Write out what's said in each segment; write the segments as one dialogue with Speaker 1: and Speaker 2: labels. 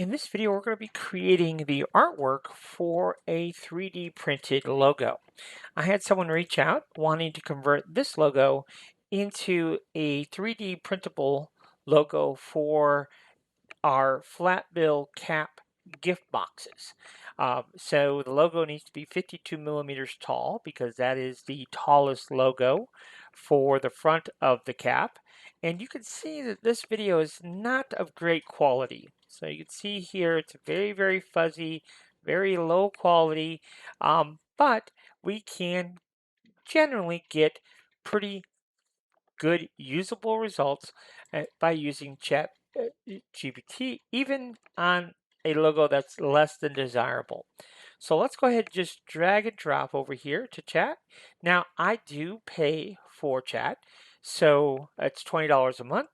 Speaker 1: In this video, we're going to be creating the artwork for a 3D printed logo. I had someone reach out wanting to convert this logo into a 3D printable logo for our flat bill cap gift boxes. So the logo needs to be 52 millimeters tall because that is the tallest logo for the front of the cap. And you can see that this video is not of great quality. So you can see here it's very, very fuzzy, very low quality, but we can generally get pretty good usable results by using Chat GPT, even on a logo that's less than desirable. So let's go ahead and just drag and drop over here to Chat. Now, I do pay for Chat, so it's $20 a month.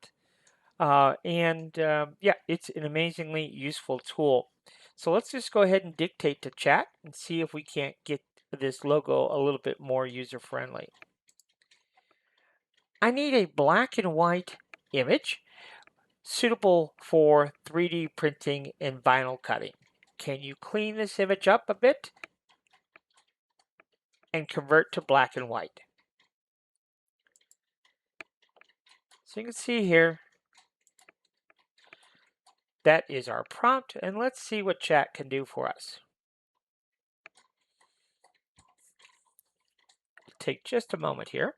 Speaker 1: Yeah, it's an amazingly useful tool. So let's just go ahead and dictate to Chat and see if we can't get this logo a little bit more user-friendly. I need a black and white image suitable for 3D printing and vinyl cutting. Can you clean this image up a bit and convert to black and white? So you can see here, that is our prompt, and let's see what Chat can do for us. Take just a moment here.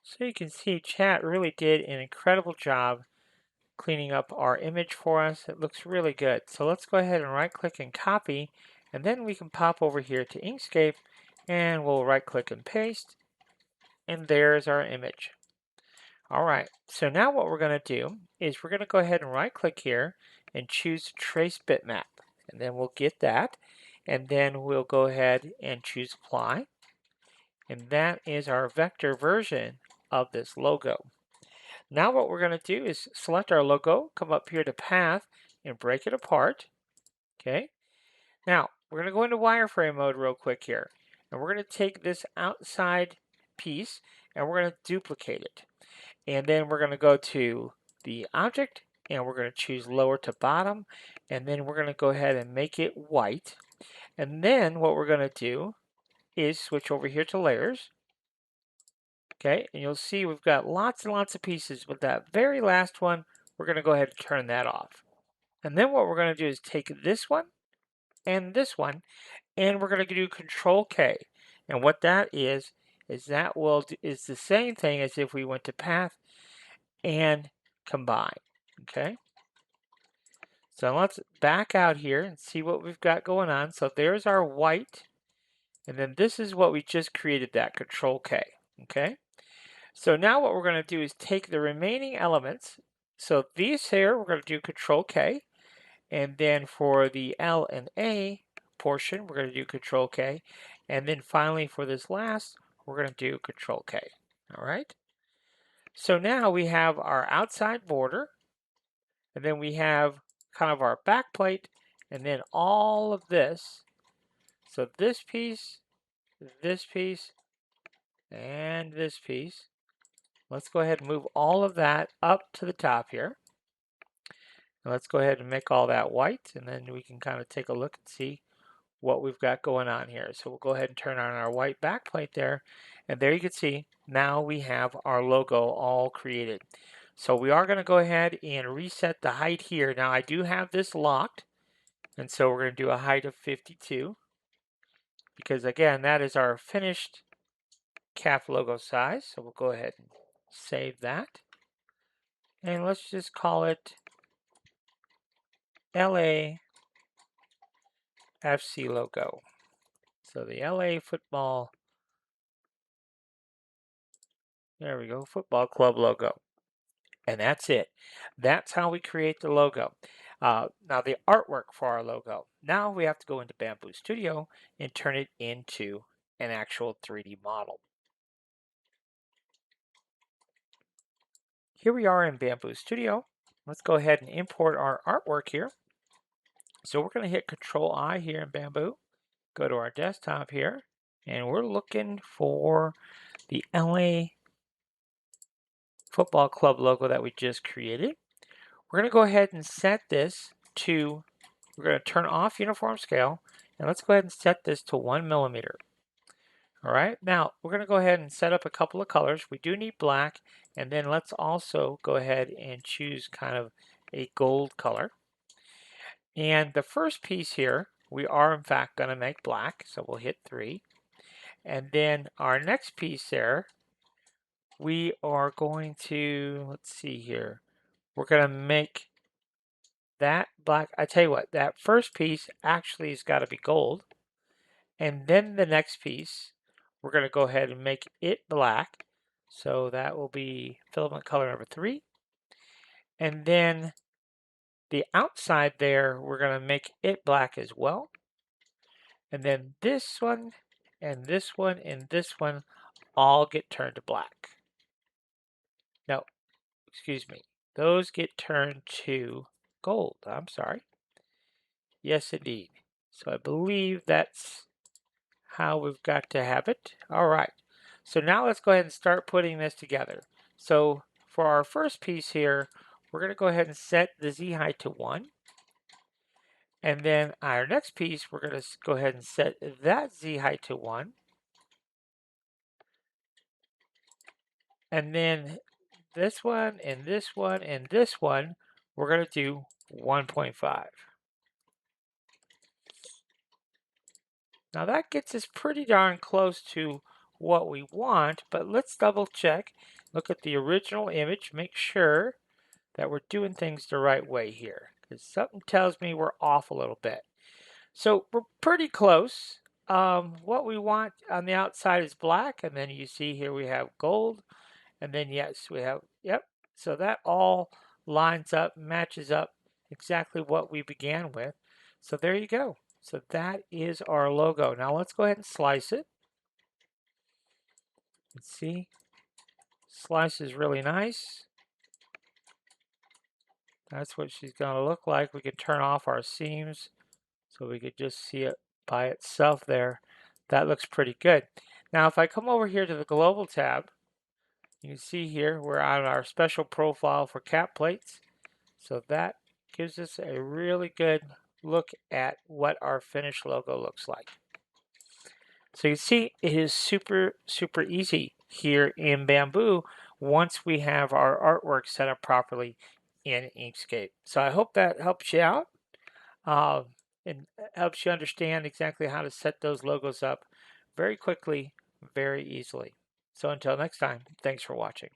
Speaker 1: So you can see Chat really did an incredible job cleaning up our image for us. It looks really good. So let's go ahead and right click and copy, and then we can pop over here to Inkscape and we'll right click and paste, and there's our image. All right, so now what we're going to do is we're going to go ahead and right click here and choose trace bitmap, and then we'll get that, and then we'll go ahead and choose apply, and that is our vector version of this logo. Now what we're going to do is select our logo, come up here to path and break it apart. Okay. Now we're going to go into wireframe mode real quick here, and we're going to take this outside piece and we're going to duplicate it. And then we're going to go to the object and we're going to choose lower to bottom, and then we're going to go ahead and make it white. And then what we're going to do is switch over here to layers. Okay, and you'll see we've got lots and lots of pieces, but that very last one, we're going to go ahead and turn that off. And then what we're going to do is take this one, and we're going to do Control K. And what that is that is the same thing as if we went to Path and Combine. Okay. So let's back out here and see what we've got going on. So there's our white, and then this is what we just created, that Control K. Okay. So now what we're going to do is take the remaining elements. So these here, we're going to do Control K. And then for the L and A portion, we're going to do Control K. And then finally for this last, we're going to do Control K. All right. So now we have our outside border. And then we have kind of our back plate. And then all of this. So this piece, and this piece. Let's go ahead and move all of that up to the top here. And let's go ahead and make all that white, and then we can kind of take a look and see what we've got going on here. So we'll go ahead and turn on our white backplate there, and there you can see now we have our logo all created. So we are going to go ahead and reset the height here. Now I do have this locked, and so we're going to do a height of 52 because again that is our finished cap logo size. So we'll go ahead and save that. And let's just call it LAFC logo. So the LA football, there we go, football club logo. And that's it. That's how we create the logo. Now the artwork for our logo. Now we have to go into Bambu Studio and turn it into an actual 3D model. Here we are in Bambu Studio. Let's go ahead and import our artwork here. So we're going to hit Control I here in Bambu, go to our desktop here, and we're looking for the LA Football Club logo that we just created. We're going to go ahead and set this to, we're going to turn off uniform scale, and let's go ahead and set this to 1 millimeter. All right, now we're going to go ahead and set up a couple of colors. We do need black, and then let's also go ahead and choose kind of a gold color. And the first piece here, we are in fact going to make black, so we'll hit 3. And then our next piece there, we are going to, let's see here, we're going to make that black. I tell you what, that first piece actually has got to be gold. And then the next piece, we're going to go ahead and make it black. So that will be filament color number 3. And then the outside there, we're going to make it black as well. And then this one, and this one, and this one all get turned to black. No, excuse me. Those get turned to gold. I'm sorry. Yes, indeed. So I believe that's how we've got to have it. All right. So now let's go ahead and start putting this together. So for our first piece here, we're going to go ahead and set the Z height to 1. And then our next piece, we're going to go ahead and set that Z height to 1. And then this one, and this one, and this one, we're going to do 1.5. Now that gets us pretty darn close to what we want, but let's double check. Look at the original image, make sure that we're doing things the right way here, because something tells me we're off a little bit. So we're pretty close. What we want on the outside is black, and then you see here we have gold, and then yes, we have, yep. So that all lines up, matches up exactly what we began with. So there you go. So that is our logo. Now let's go ahead and slice it. Let's see. Slice is really nice. That's what she's going to look like. We can turn off our seams so we could just see it by itself there. That looks pretty good. Now if I come over here to the global tab, you can see here we're on our special profile for cap plates. So that gives us a really good look at what our finished logo looks like. So you see it is super easy here in Bambu once we have our artwork set up properly in Inkscape. So I hope that helps you out and helps you understand exactly how to set those logos up very quickly, very easily. So until next time, thanks for watching.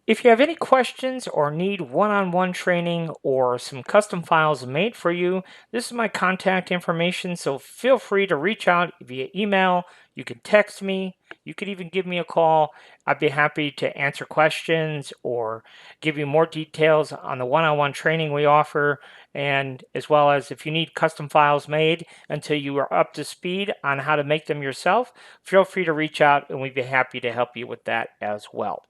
Speaker 1: If you have any questions or need one-on-one training or some custom files made for you, this is my contact information, so feel free to reach out via email. You can text me. You could even give me a call. I'd be happy to answer questions or give you more details on the one-on-one training we offer, and as well as if you need custom files made until you are up to speed on how to make them yourself, feel free to reach out and we'd be happy to help you with that as well.